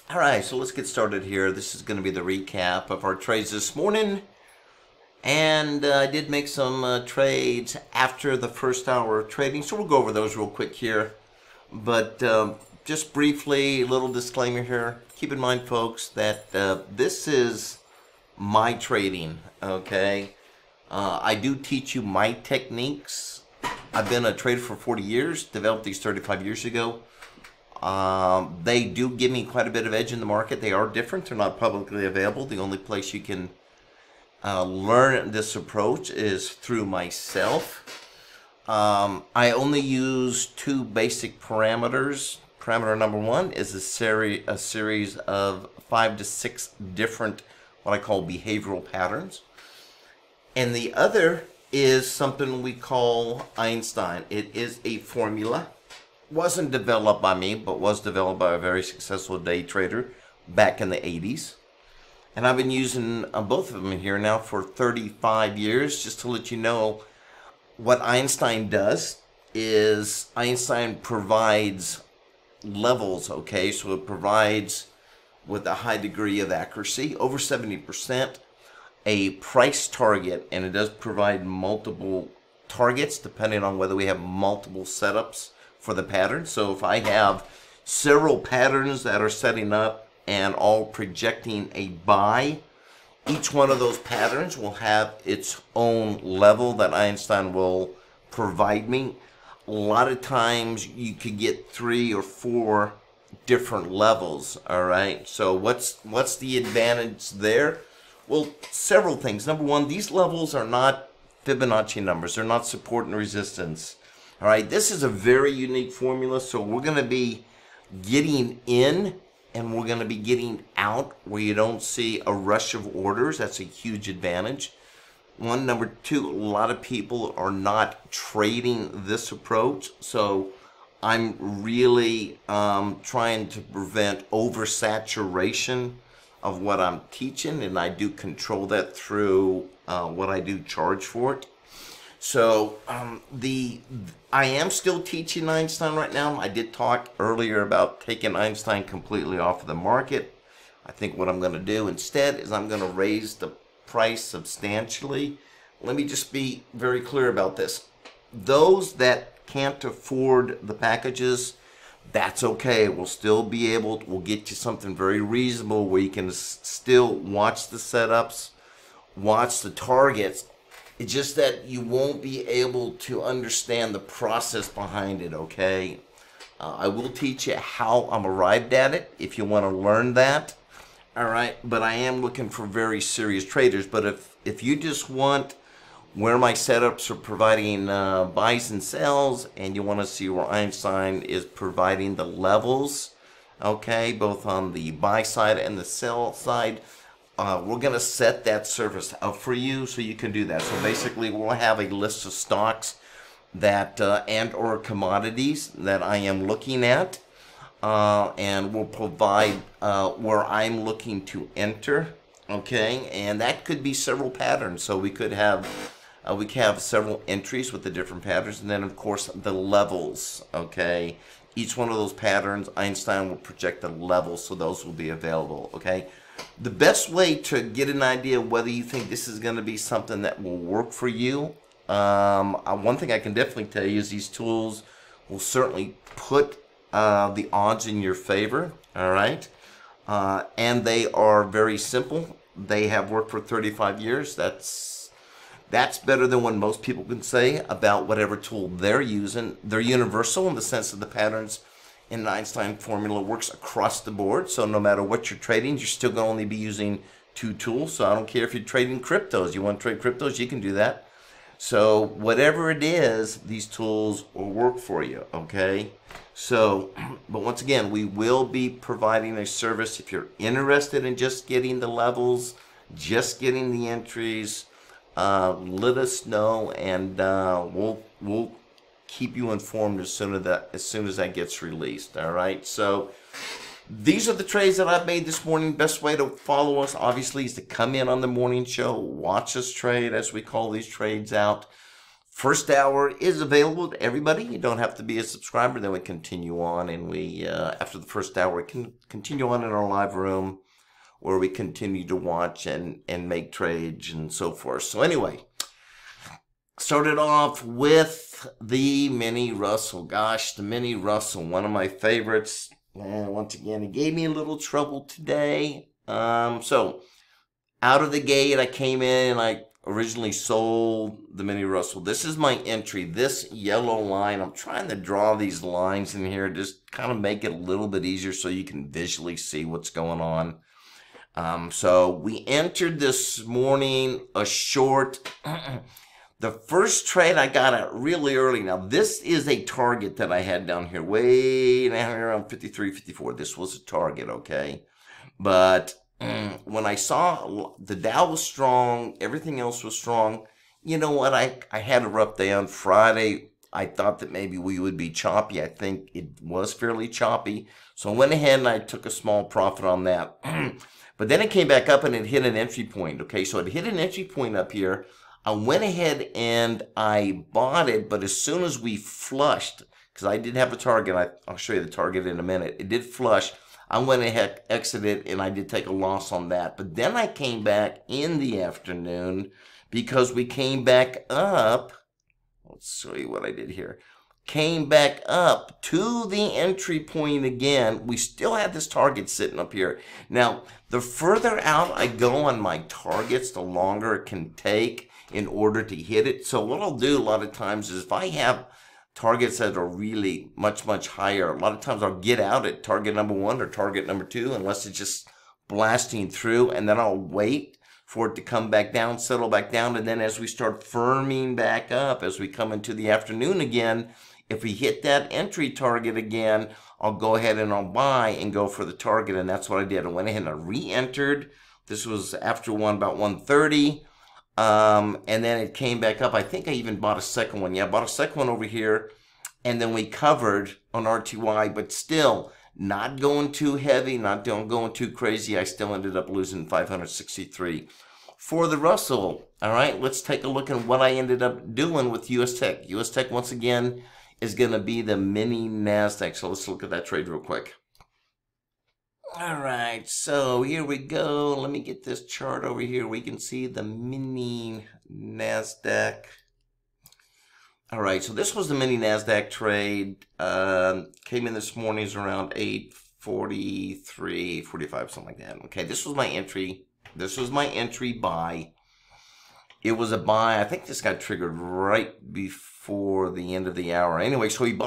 All right, so let's get started here. This is going to be the recap of our trades this morning. And I did make some trades after the first hour of trading, so we'll go over those real quick here. But just briefly, a little disclaimer here. Keep in mind, folks, that this is my trading, okay? I do teach you my techniques. I've been a trader for 40 years, developed these 35 years ago. They do give me quite a bit of edge in the market. They are different. They're not publicly available. The only place you can learn this approach is through myself. I only use two basic parameters. Parameter number one is a series of 5 to 6 different what I call behavioral patterns. And the other is something we call Einstein. It is a formula. Wasn't developed by me, but was developed by a very successful day trader back in the 80s. And I've been using both of them here now for 35 years. Just to let you know, what Einstein does is Einstein provides levels, okay? So it provides, with a high degree of accuracy, over 70%, a price target, and it does provide multiple targets depending on whether we have multiple setups for the pattern. So if I have several patterns that are setting up and all projecting a buy, each one of those patterns will have its own level that Einstein will provide me. A lot of times you could get 3 or 4 different levels, all right? So what's the advantage there? Well, several things. Number one, these levels are not Fibonacci numbers. They're not support and resistance. All right, this is a very unique formula, so we're going to be getting in and we're going to be getting out where you don't see a rush of orders. That's a huge advantage. One. Number two, a lot of people are not trading this approach, so I'm really trying to prevent oversaturation of what I'm teaching, and I do control that through what I do charge for it. So I am still teaching Einstein right now. I did talk earlier about taking Einstein completely off of the market. I think what I'm going to do instead is I'm going to raise the price substantially. Let me just be very clear about this. Those that can't afford the packages, that's okay. We'll still be able to, we'll get you something very reasonable where you can still watch the setups, watch the targets. It's just that you won't be able to understand the process behind it, okay? I will teach you how I'm arrived at it if you want to learn that, all right? But I am looking for very serious traders. But if you just want where my setups are providing buys and sells, and you want to see where Einstein is providing the levels, okay, both on the buy side and the sell side, we're going to set that service up for you so you can do that. So basically we'll have a list of stocks that and or commodities that I am looking at, and we'll provide where I'm looking to enter, okay? And that could be several patterns. So we could have several entries with the different patterns, and then of course the levels, okay? Each one of those patterns, Einstein will project the levels, so those will be available, okay? The best way to get an idea of whether you think this is going to be something that will work for you, one thing I can definitely tell you is these tools will certainly put the odds in your favor, all right? And they are very simple. They have worked for 35 years. That's better than what most people can say about whatever tool they're using. They're universal in the sense that the patterns in the Einstein formula works across the board. So no matter what you're trading, you're still going to only be using 2 tools. So I don't care if you're trading cryptos. You want to trade cryptos, you can do that. So whatever it is, these tools will work for you, okay? So, but once again, we will be providing a service. If you're interested in just getting the levels, just getting the entries, let us know, and we'll keep you informed as soon as that gets released. All right. So these are the trades that I've made this morning. Best way to follow us, obviously, is to come in on the morning show, watch us trade, as we call these trades out. First hour is available to everybody. You don't have to be a subscriber. Then we continue on, and we after the first hour, we can continue on in our live room where we continue to watch and make trades and so forth. So anyway, started off with the Mini Russell. Gosh, the Mini Russell, one of my favorites. And once again, it gave me a little trouble today. So out of the gate, I came in and I originally sold the Mini Russell. This is my entry. This yellow line, I'm trying to draw these lines in here, just kind of make it a little bit easier so you can visually see what's going on. So we entered this morning a short. The first trade I got out really early. Now this is a target that I had down here, way down here around 53, 54. This was a target, okay? But when I saw the Dow was strong, everything else was strong, you know what? I had a rough day on Friday. I thought that maybe we would be choppy. I think it was fairly choppy. So I went ahead and I took a small profit on that. But then it came back up and it hit an entry point, okay? So it hit an entry point up here. I went ahead and I bought it, but as soon as we flushed, because I did have a target, I'll show you the target in a minute. It did flush. I went ahead, exited, and I did take a loss on that. But then I came back in the afternoon because we came back up. Let's show you what I did here. Came back up to the entry point again. We still had this target sitting up here. Now, the further out I go on my targets, the longer it can take in order to hit it. So what I'll do a lot of times is if I have targets that are really much higher, a lot of times I'll get out at target number 1 or target number 2 unless it's just blasting through, and then I'll wait for it to come back down, settle back down, and then as we start firming back up, as we come into the afternoon again, if we hit that entry target again, I'll go ahead and I'll buy and go for the target, and that's what I did. I went ahead and I re-entered. This was after about 1:30. And then it came back up. I think I even bought a second one. Yeah, I bought a second one over here. And then we covered on RTY, but still not going too heavy, not going too crazy. I still ended up losing 563 for the Russell. All right, let's take a look at what I ended up doing with US Tech. US Tech, once again, is going to be the mini NASDAQ. So let's look at that trade real quick. All right, so here we go. Let me get this chart over here. We can see the mini NASDAQ. All right, so this was the mini NASDAQ trade. Came in this morning around 8:43, 45, something like that. Okay, this was my entry. This was my entry buy. It was a buy. I think this got triggered right before the end of the hour. Anyway, so we did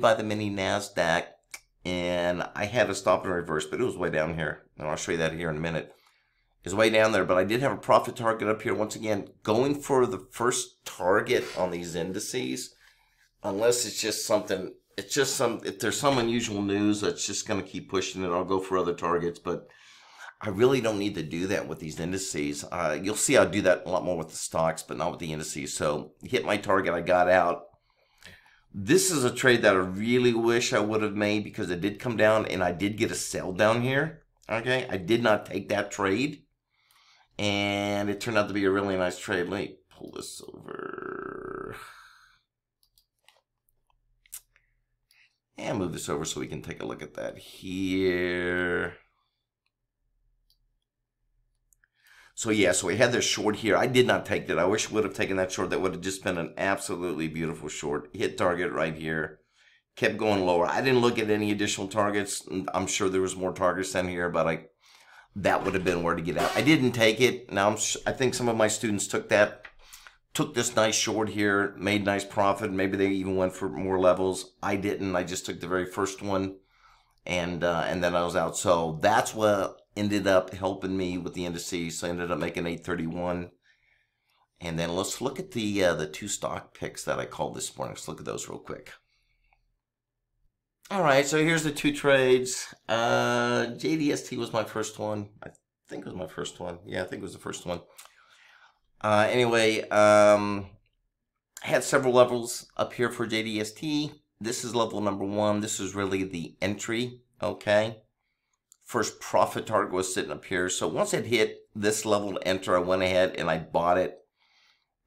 buy the mini NASDAQ, and I had to stop and reverse, but it was way down here. And I'll show you that here in a minute. It's way down there, but I did have a profit target up here. Once again, going for the first target on these indices, unless it's just something, if there's some unusual news that's just going to keep pushing it, I'll go for other targets, but I really don't need to do that with these indices. You'll see I'll do that a lot more with the stocks, but not with the indices. So hit my target, I got out. This is a trade that I really wish I would have made because it did come down and I did get a sell down here. Okay, I did not take that trade. And it turned out to be a really nice trade. Let me pull this over. And move this over so we can take a look at that here. So yeah, so we had this short here. I did not take that. I wish I would have taken that short. That would have just been an absolutely beautiful short. Hit target right here. Kept going lower. I didn't look at any additional targets. I'm sure there was more targets down here, but that would have been where to get out. I didn't take it. Now I think some of my students took this nice short here, made nice profit. Maybe they even went for more levels. I didn't. I just took the very first one, and then I was out. So that's what ended up helping me with the indices. So I ended up making 831. And then let's look at the two stock picks that I called this morning. Let's look at those real quick. All right, so here's the two trades. JDST was my first one. I think it was my first one. Yeah, I think it was the first one. Anyway, I had several levels up here for JDST. This is level number 1. This is really the entry, okay? First profit target was sitting up here. So once it hit this level to enter, I went ahead and I bought it.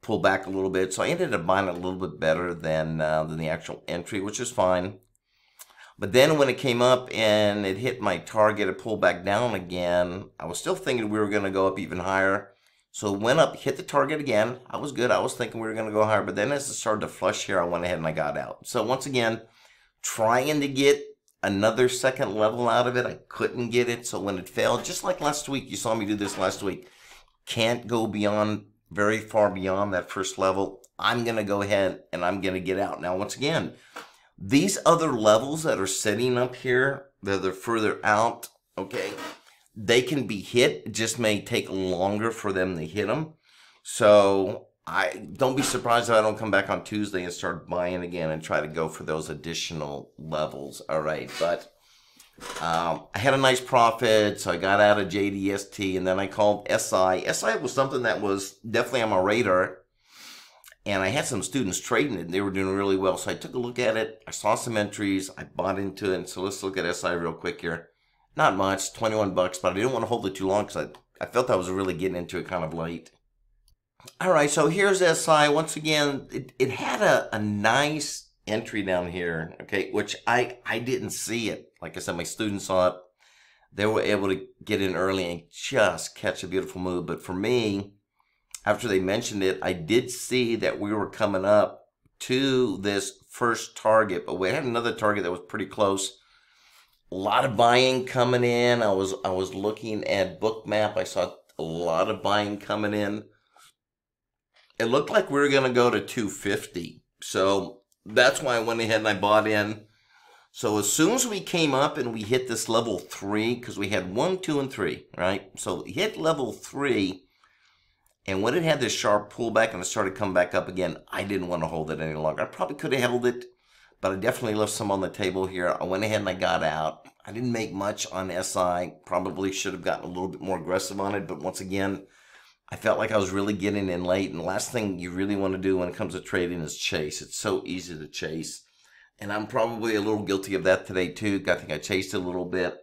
pull back a little bit. So I ended up buying it a little bit better than the actual entry, which is fine. But then when it came up and it hit my target, it pulled back down again. I was still thinking we were going to go up even higher. So it went up, hit the target again. I was good. I was thinking we were going to go higher. But then as it started to flush here, I went ahead and I got out. So once again, trying to get another second level out of it. I couldn't get it. So when it failed, just like last week, you saw me do this last week, can't go beyond, very far beyond that first level. I'm going to go ahead and I'm going to get out. Now, once again, these other levels that are setting up here, that are further out, okay, they can be hit. It just may take longer for them to hit them. So I don't be surprised if I don't come back on Tuesday and start buying again and try to go for those additional levels. All right, but I had a nice profit, so I got out of JDST, and then I called SI. SI was something that was definitely on my radar, and I had some students trading it, and they were doing really well. So I took a look at it. I saw some entries. I bought into it. And so let's look at SI real quick here. Not much, 21 bucks, but I didn't want to hold it too long because I felt I was really getting into it kind of late. All right, so here's SI. Once again, it had a nice entry down here, okay, which I didn't see it. Like I said, my students saw it. They were able to get in early and just catch a beautiful move. But for me, after they mentioned it, I did see that we were coming up to this first target, but we had another target that was pretty close. A lot of buying coming in. I was looking at Bookmap. I saw a lot of buying coming in. It looked like we were going to go to 250. So that's why I went ahead and I bought in. So as soon as we came up and we hit this level 3, because we had 1, 2, and 3, right? So hit level 3, and when it had this sharp pullback and it started coming back up again, I didn't want to hold it any longer. I probably could have held it, but I definitely left some on the table here. I went ahead and I got out. I didn't make much on SI. Probably should have gotten a little bit more aggressive on it, but once again, I felt like I was really getting in late. And the last thing you really want to do when it comes to trading is chase. It's so easy to chase. And I'm probably a little guilty of that today too. I think I chased it a little bit.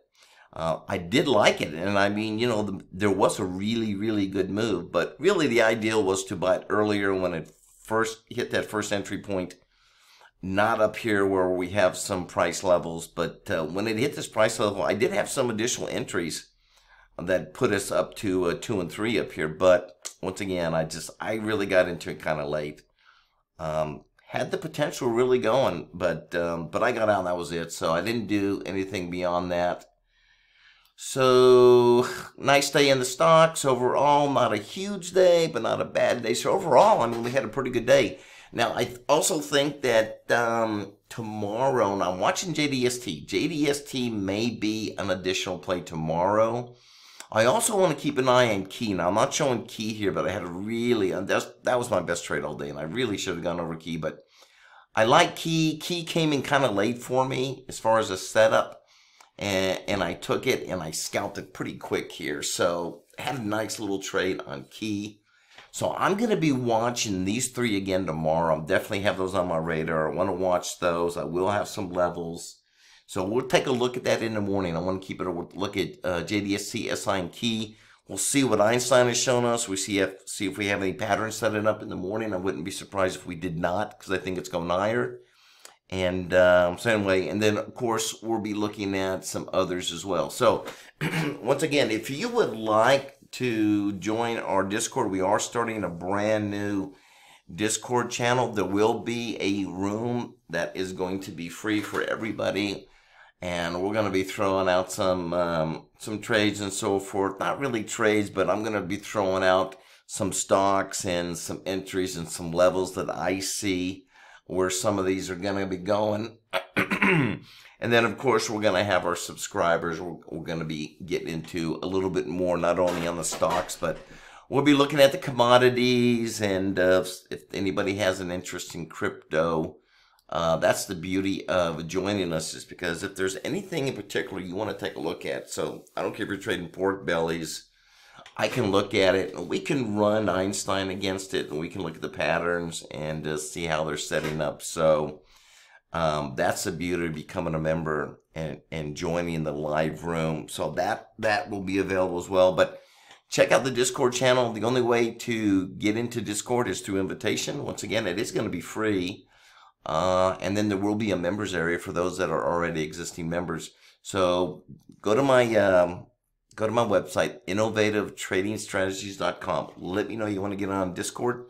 I did like it. And I mean, you know, there was a really, really good move. But really the ideal was to buy it earlier when it first hit that first entry point. Not up here where we have some price levels. But when it hit this price level, I did have some additional entries that put us up to 2 and 3 up here. But once again, I really got into it kind of late. Had the potential really going, but I got out and that was it. So I didn't do anything beyond that. So nice day in the stocks overall. Not a huge day, but not a bad day. So overall, I mean, we had a pretty good day. Now, I also think that tomorrow, and I'm watching JDST. JDST may be an additional play tomorrow. I also want to keep an eye on Key. Now, I'm not showing Key here, but I had a really, that was my best trade all day, and I really should have gone over Key, but I like Key. Key came in kind of late for me as far as a setup, and I took it, and I scalped it pretty quick here, so I had a nice little trade on Key. So I'm going to be watching these 3 again tomorrow. I'll definitely have those on my radar. I want to watch those. I will have some levels. So we'll take a look at that in the morning. I want to keep it a look at JDST, SI, and Key. We'll see what Einstein has shown us. We see if we have any patterns set it up in the morning. I wouldn't be surprised if we did not, because I think it's going higher. And so anyway, and then of course we'll be looking at some others as well. So once again, if you would like to join our Discord, we are starting a brand new Discord channel. There will be a room that is going to be free for everybody. And we're going to be throwing out some trades and so forth. Not really trades, but I'm going to be throwing out some stocks and some entries and some levels that I see where some of these are going to be going. And then, of course, we're going to have our subscribers. We're going to be getting into a little bit more, not only on the stocks, but we'll be looking at the commodities. And if anybody has an interest in crypto, that's the beauty of joining us, is because if there's anything in particular you want to take a look at, so I don't care if you're trading pork bellies, I can look at it and we can run Einstein against it and we can look at the patterns and see how they're setting up. So that's the beauty of becoming a member and joining the live room. So that will be available as well. But Check out the Discord channel. The only way to get into Discord is through invitation. Once again, it is going to be free. And then there will be a members area for those that are already existing members. So go to my website, innovativetradingstrategies.com. Let me know you want to get on Discord,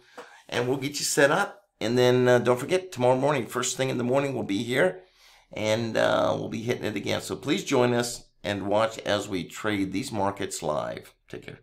and we'll get you set up. And then don't forget, tomorrow morning, first thing in the morning, we'll be here, and we'll be hitting it again. So please join us and watch as we trade these markets live. Take care.